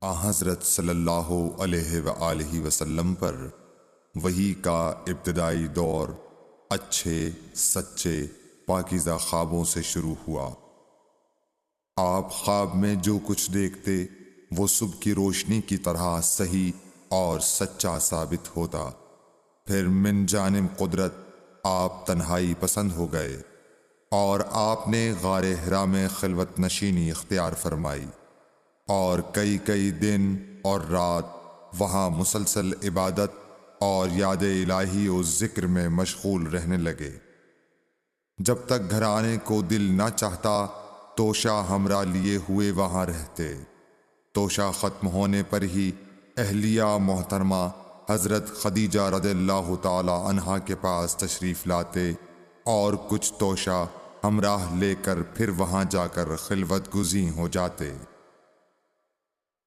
حضرت صلی اللہ علیہ وآلہ وسلم پر وحی کا ابتدائی دور اچھے سچے پاکیزہ خوابوں سے شروع ہوا۔ آپ خواب میں جو کچھ دیکھتے وہ صبح کی روشنی کی طرح صحیح اور سچا ثابت ہوتا۔ پھر من جانب قدرت آپ تنہائی پسند ہو گئے اور آپ نے غار حرا میں خلوت نشینی اختیار فرمائی اور کئی دن اور رات وہاں مسلسل عبادت اور یاد الہی و ذکر میں مشغول رہنے لگے۔ جب تک گھر آنے کو دل نہ چاہتا توشہ ہمراہ لیے ہوئے وہاں رہتے۔ توشہ ختم ہونے پر ہی اہلیہ محترمہ حضرت خدیجہ رضی اللہ تعالی عنہا کے پاس تشریف لاتے اور کچھ توشہ ہمراہ لے کر پھر وہاں جا کر خلوت گزین ہو جاتے۔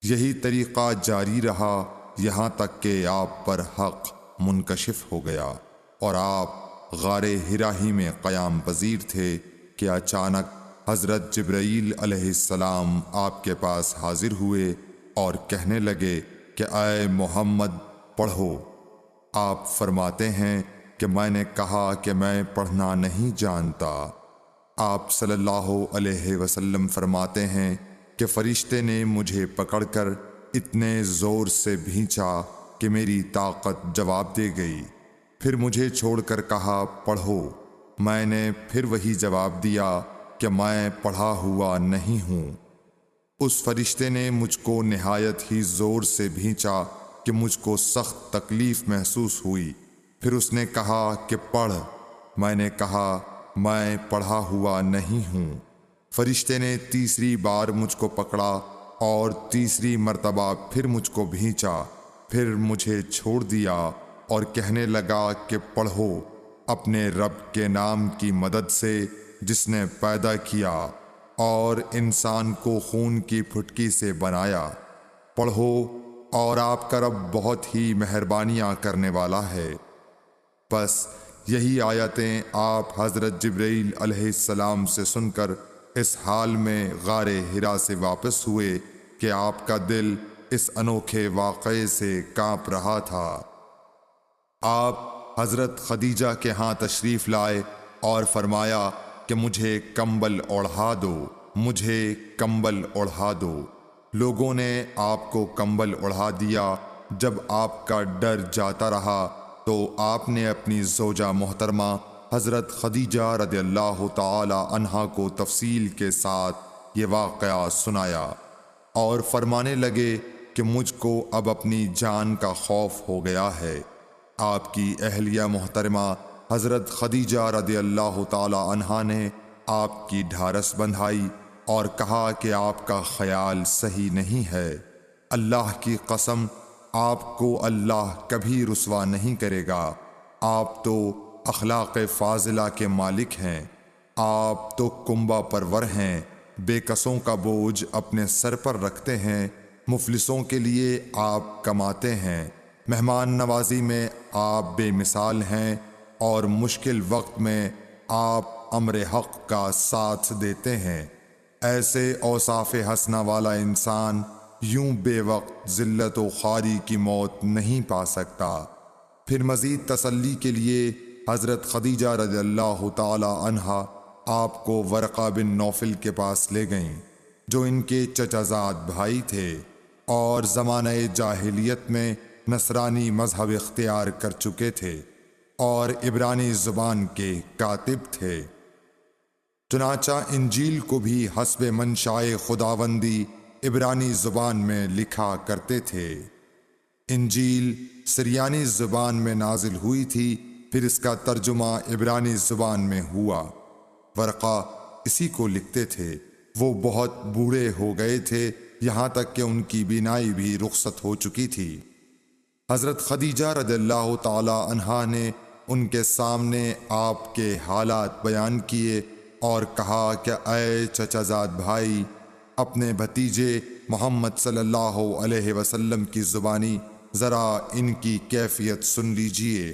یہی طریقہ جاری رہا یہاں تک کہ آپ پر حق منکشف ہو گیا اور آپ غار حرا ہی میں قیام پذیر تھے کہ اچانک حضرت جبرائیل علیہ السلام آپ کے پاس حاضر ہوئے اور کہنے لگے کہ اے محمد پڑھو۔ آپ فرماتے ہیں کہ میں نے کہا کہ میں پڑھنا نہیں جانتا۔ آپ صلی اللہ علیہ وسلم فرماتے ہیں کہ فرشتے نے مجھے پکڑ کر اتنے زور سے بھینچا کہ میری طاقت جواب دے گئی۔ پھر مجھے چھوڑ کر کہا پڑھو۔ میں نے پھر وہی جواب دیا کہ میں پڑھا ہوا نہیں ہوں۔ اس فرشتے نے مجھ کو نہایت ہی زور سے بھینچا کہ مجھ کو سخت تکلیف محسوس ہوئی۔ پھر اس نے کہا کہ پڑھ۔ میں نے کہا میں پڑھا ہوا نہیں ہوں۔ فرشتے نے تیسری بار مجھ کو پکڑا اور تیسری مرتبہ پھر مجھ کو بھینچا۔ پھر مجھے چھوڑ دیا اور کہنے لگا کہ پڑھو اپنے رب کے نام کی مدد سے جس نے پیدا کیا اور انسان کو خون کی پھٹکی سے بنایا۔ پڑھو اور آپ کا رب بہت ہی مہربانیاں کرنے والا ہے۔ بس یہی آیتیں آپ حضرت جبرائیل علیہ السلام سے سن کر اس حال میں غار حرا سے واپس ہوئے کہ آپ کا دل اس انوکھے واقعے سے کانپ رہا تھا۔ آپ حضرت خدیجہ کے ہاں تشریف لائے اور فرمایا کہ مجھے کمبل اوڑھا دو، مجھے کمبل اوڑھا دو۔ لوگوں نے آپ کو کمبل اوڑھا دیا۔ جب آپ کا ڈر جاتا رہا تو آپ نے اپنی زوجہ محترمہ حضرت خدیجہ رضی اللہ تعالی عنہا کو تفصیل کے ساتھ یہ واقعہ سنایا اور فرمانے لگے کہ مجھ کو اب اپنی جان کا خوف ہو گیا ہے۔ آپ کی اہلیہ محترمہ حضرت خدیجہ رضی اللہ تعالی عنہا نے آپ کی ڈھارس بندھائی اور کہا کہ آپ کا خیال صحیح نہیں ہے۔ اللہ کی قسم آپ کو اللہ کبھی رسوا نہیں کرے گا۔ آپ تو اخلاق فاضلہ کے مالک ہیں۔ آپ تو کنبہ پرور ہیں، بے کسوں کا بوجھ اپنے سر پر رکھتے ہیں، مفلسوں کے لیے آپ کماتے ہیں، مہمان نوازی میں آپ بے مثال ہیں اور مشکل وقت میں آپ امر حق کا ساتھ دیتے ہیں۔ ایسے اوصاف حسنہ والا انسان یوں بے وقت ذلت و خواری کی موت نہیں پا سکتا۔ پھر مزید تسلی کے لیے حضرت خدیجہ رضی اللہ تعالی عنہا آپ کو ورقہ بن نوفل کے پاس لے گئیں جو ان کے چچا زاد بھائی تھے اور زمانہ جاہلیت میں نصرانی مذہب اختیار کر چکے تھے اور عبرانی زبان کے کاتب تھے۔ چنانچہ انجیل کو بھی حسب منشائے خداوندی عبرانی زبان میں لکھا کرتے تھے۔ انجیل سریانی زبان میں نازل ہوئی تھی، پھر اس کا ترجمہ عبرانی زبان میں ہوا۔ ورقہ اسی کو لکھتے تھے۔ وہ بہت بوڑھے ہو گئے تھے، یہاں تک کہ ان کی بینائی بھی رخصت ہو چکی تھی۔ حضرت خدیجہ رضی اللہ تعالی عنہا نے ان کے سامنے آپ کے حالات بیان کیے اور کہا کہ اے چچا زاد بھائی، اپنے بھتیجے محمد صلی اللہ علیہ وسلم کی زبانی ذرا ان کی کیفیت سن لیجئے۔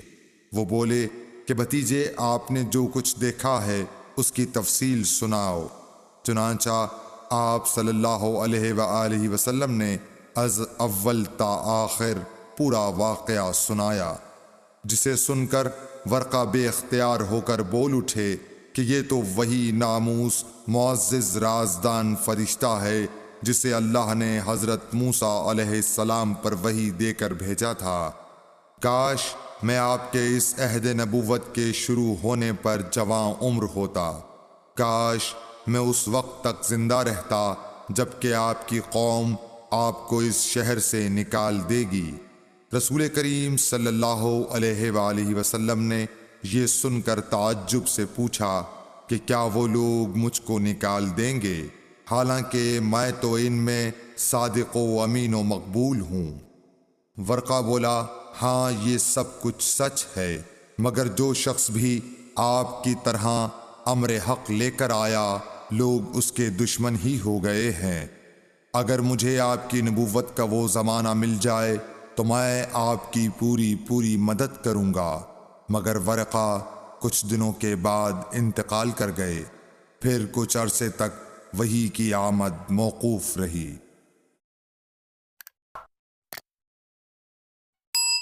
وہ بولے کہ بھتیجے آپ نے جو کچھ دیکھا ہے اس کی تفصیل سناؤ۔ چنانچہ آپ صلی اللہ علیہ وآلہ وسلم نے از اول تا آخر پورا واقعہ سنایا، جسے سن کر ورقہ بے اختیار ہو کر بول اٹھے کہ یہ تو وہی ناموس معزز رازدان فرشتہ ہے جسے اللہ نے حضرت موسیٰ علیہ السلام پر وحی دے کر بھیجا تھا۔ کاش میں آپ کے اس عہد نبوت کے شروع ہونے پر جواں عمر ہوتا، کاش میں اس وقت تک زندہ رہتا جب کہ آپ کی قوم آپ کو اس شہر سے نکال دے گی۔ رسول کریم صلی اللہ علیہ وآلہ وسلم نے یہ سن کر تعجب سے پوچھا کہ کیا وہ لوگ مجھ کو نکال دیں گے، حالانکہ میں تو ان میں صادق و امین و مقبول ہوں؟ ورقہ بولا، ہاں یہ سب کچھ سچ ہے، مگر جو شخص بھی آپ کی طرح امر حق لے کر آیا لوگ اس کے دشمن ہی ہو گئے ہیں۔ اگر مجھے آپ کی نبوت کا وہ زمانہ مل جائے تو میں آپ کی پوری مدد کروں گا، مگر ورقہ کچھ دنوں کے بعد انتقال کر گئے، پھر کچھ عرصے تک وحی کی آمد موقوف رہی۔